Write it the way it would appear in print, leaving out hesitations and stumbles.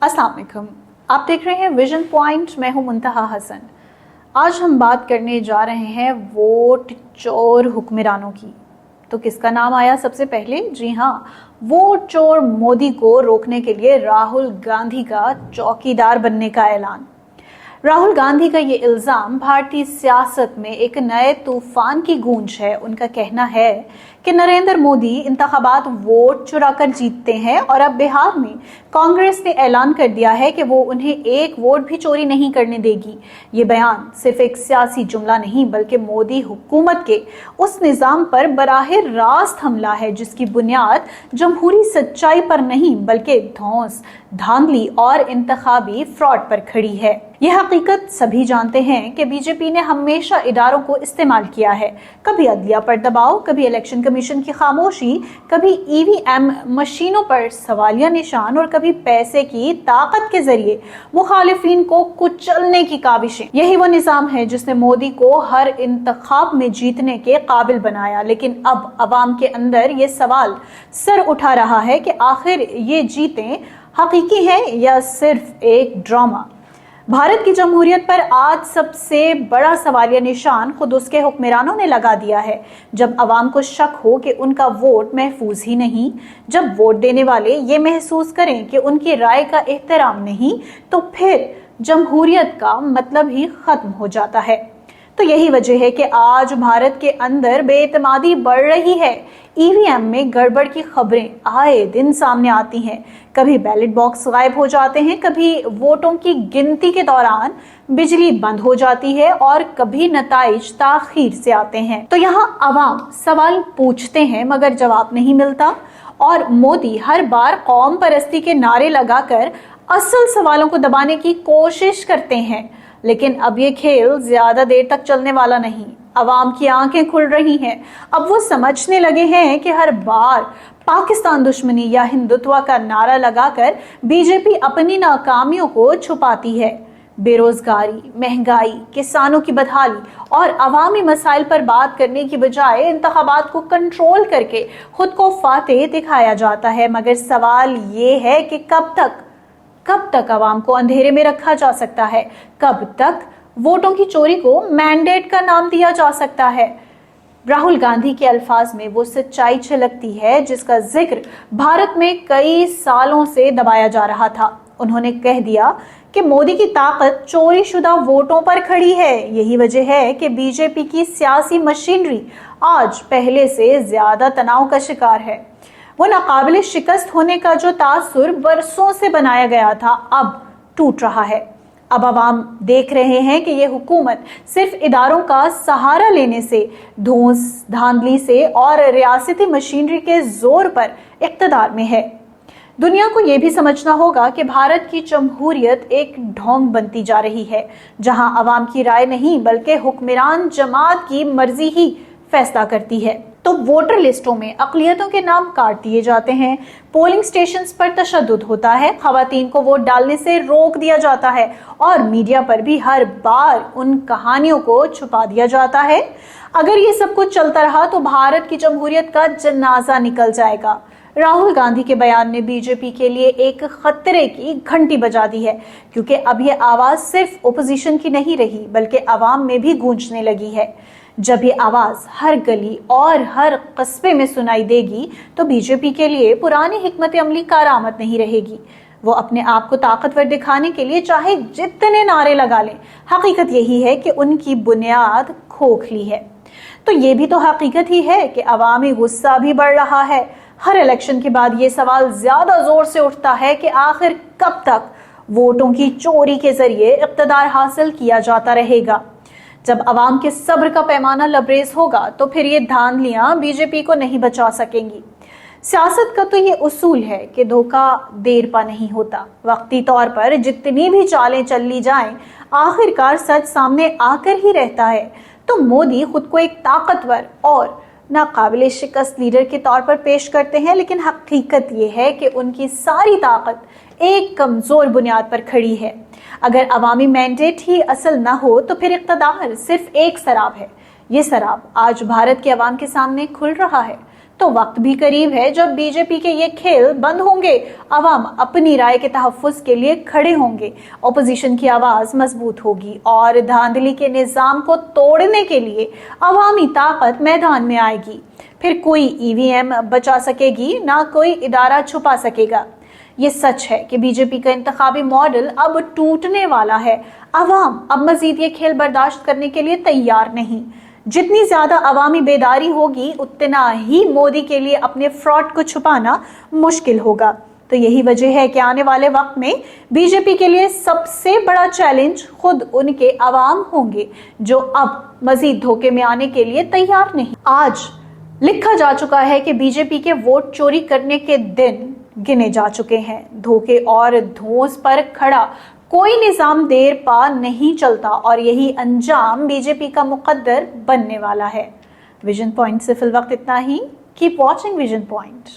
अस्सलाम वालेकुम, आप देख रहे हैं विजन पॉइंट। मैं हूं मुंतहा हसन। आज हम बात करने जा रहे हैं वोट चोर हुक्मरानों की। तो किसका नाम आया सबसे पहले? जी हाँ, वोट चोर मोदी को रोकने के लिए राहुल गांधी का चौकीदार बनने का ऐलान। राहुल गांधी का ये इल्जाम भारतीय सियासत में एक नए तूफान की गूंज है। उनका कहना है कि नरेंद्र मोदी इंतखाबात वोट चुराकर जीतते हैं और अब बिहार में कांग्रेस ने ऐलान कर दिया है कि वो उन्हें एक वोट भी चोरी नहीं करने देगी। ये बयान सिर्फ एक सियासी जुमला नहीं बल्कि मोदी हुकूमत के उस निजाम पर बराहे रास्त हमला है जिसकी बुनियाद जमहूरी सच्चाई पर नहीं बल्कि धौंस, धांधली और इंतखाबी फ्रॉड पर खड़ी है। यह हकीकत सभी जानते हैं कि बीजेपी ने हमेशा इदारों को इस्तेमाल किया है, कभी अदलिया पर दबाव, कभी इलेक्शन कमीशन की खामोशी, कभी ईवीएम मशीनों पर सवालिया निशान और कभी पैसे की ताकत के जरिए मुखालिफिन को कुचलने की काविशें। यही वो निजाम है जिसने मोदी को हर इंतखाब में जीतने के काबिल बनाया। लेकिन अब अवाम के अंदर ये सवाल सर उठा रहा है कि आखिर ये जीतें हकीकी है या सिर्फ एक ड्रामा। भारत की जमहूरियत पर आज सबसे बड़ा सवालिया निशान खुद उसके हुक्मरानों ने लगा दिया है। जब अवाम को शक हो कि उनका वोट महफूज ही नहीं, जब वोट देने वाले ये महसूस करें कि उनकी राय का एहतराम नहीं, तो फिर जमहूरियत का मतलब ही खत्म हो जाता है। तो यही वजह है कि आज भारत के अंदर बेइतमादी बढ़ रही है। ईवीएम में गड़बड़ की खबरें आए दिन सामने आती हैं। कभी बैलेट बॉक्स गायब हो जाते हैं, कभी वोटों की गिनती के दौरान बिजली बंद हो जाती है और कभी नताइज ताखीर से आते हैं। तो यहाँ अवाम सवाल पूछते हैं मगर जवाब नहीं मिलता और मोदी हर बार कौम परस्ती के नारे लगाकर असल सवालों को दबाने की कोशिश करते हैं। लेकिन अब ये खेल ज्यादा देर तक चलने वाला नहीं। अवाम की आंखें खुल रही हैं। अब वो समझने लगे हैं कि हर बार पाकिस्तान दुश्मनी या हिंदुत्व का नारा लगाकर बीजेपी अपनी नाकामियों को छुपाती है। बेरोजगारी, महंगाई, किसानों की बदहाली और अवामी मसाइल पर बात करने की बजाय इंतखाबात को कंट्रोल करके खुद को फातेह दिखाया जाता है। मगर सवाल ये है कि कब तक अवाम को अंधेरे में रखा जा सकता है? कब तक वोटों की चोरी को मैंडेट का नाम दिया जा सकता है? राहुल गांधी के अल्फाज में वो सच्चाई छलकती है जिसका जिक्र भारत में कई सालों से दबाया जा रहा था। उन्होंने कह दिया कि मोदी की ताकत चोरी शुदा वोटों पर खड़ी है। यही वजह है कि बीजेपी की सियासी मशीनरी आज पहले से ज्यादा तनाव का शिकार है। वो नाकाबिले शिकस्त होने का जो तासुर बरसों से बनाया गया था अब टूट रहा है। अब अवाम देख रहे हैं कि ये हुकूमत सिर्फ इदारों का सहारा लेने से, धौंस, धांधली से और रियासती मशीनरी के जोर पर इक्तदार में है। दुनिया को यह भी समझना होगा कि भारत की जमहूरियत एक ढोंग बनती जा रही है जहां अवाम की राय नहीं बल्कि हुक्मरान जमात की मर्जी ही फैसला करती है। तो वोटर लिस्टों में अक़लियतों के नाम काट दिए जाते हैं, पोलिंग स्टेशंस पर तशद्दुद होता है, खवातीन को वोट डालने से रोक दिया जाता है और मीडिया पर भी हर बार उन कहानियों को छुपा दिया जाता है। अगर ये सब कुछ चलता रहा तो भारत की जमहूरियत का जनाजा निकल जाएगा। राहुल गांधी के बयान ने बीजेपी के लिए एक खतरे की घंटी बजा दी है, क्योंकि अब ये आवाज सिर्फ ओपोजिशन की नहीं रही बल्कि अवाम में भी गूंजने लगी है। जब ये आवाज हर गली और हर कस्बे में सुनाई देगी तो बीजेपी के लिए पुरानी हिकमत अमली कारआमद नहीं रहेगी। वो अपने आप को ताकतवर दिखाने के लिए चाहे जितने नारे लगा लें, हकीकत यही है कि उनकी बुनियाद खोखली है। तो ये भी तो हकीकत ही है कि अवामी गुस्सा भी बढ़ रहा है। हर इलेक्शन के बाद ये सवाल ज्यादा जोर से उठता है कि आखिर कब तक वोटों की चोरी के जरिए इक़्तिदार हासिल किया जाता रहेगा। जब अवाम के सब्र का पैमाना लबरेज होगा तो फिर ये धांधलियां बीजेपी को नहीं बचा सकेंगी। सियासत का तो ये उसूल है कि धोखा देर पा नहीं होता। वक्ती तौर पर जितनी भी चालें चल ली जाएं, आखिरकार सच सामने आकर ही रहता है। तो मोदी खुद को एक ताकतवर और नाकाबिले शिकस्त लीडर के तौर पर पेश करते हैं, लेकिन हकीकत ये है कि उनकी सारी ताकत एक कमजोर बुनियाद पर खड़ी है। अगर अवामी मैंडेट ही असल ना हो तो फिर इक़्तिदार सिर्फ एक सराब है। ये सराब आज भारत के अवाम के सामने खुल रहा है। तो वक्त भी करीब है जब बीजेपी के ये खेल बंद होंगे, अवाम अपनी राय के तहफ्फुज के लिए खड़े होंगे, ऑपोजिशन की आवाज मजबूत होगी और धांधली के निजाम को तोड़ने के लिए अवामी ताकत मैदान में आएगी। फिर कोई ईवीएम बचा सकेगी, ना कोई इदारा छुपा सकेगा। ये सच है कि बीजेपी का इंतखाबी मॉडल अब टूटने वाला है। अवाम अब मजीद ये खेल बर्दाश्त करने के लिए तैयार नहीं। जितनी ज्यादा अवामी बेदारी होगी, उतना ही मोदी के लिए अपने फ्रॉड को छुपाना मुश्किल होगा। तो यही वजह है कि आने वाले वक्त में बीजेपी के लिए सबसे बड़ा चैलेंज खुद उनके अवाम होंगे, जो अब मजीद धोखे में आने के लिए तैयार नहीं। आज लिखा जा चुका है कि बीजेपी के वोट चोरी करने के दिन गिने जा चुके हैं। धोखे और धौंस पर खड़ा कोई निजाम देर पा नहीं चलता और यही अंजाम बीजेपी का मुकद्दर बनने वाला है। विजन पॉइंट से फिल वक्त इतना ही। Keep watching vision point.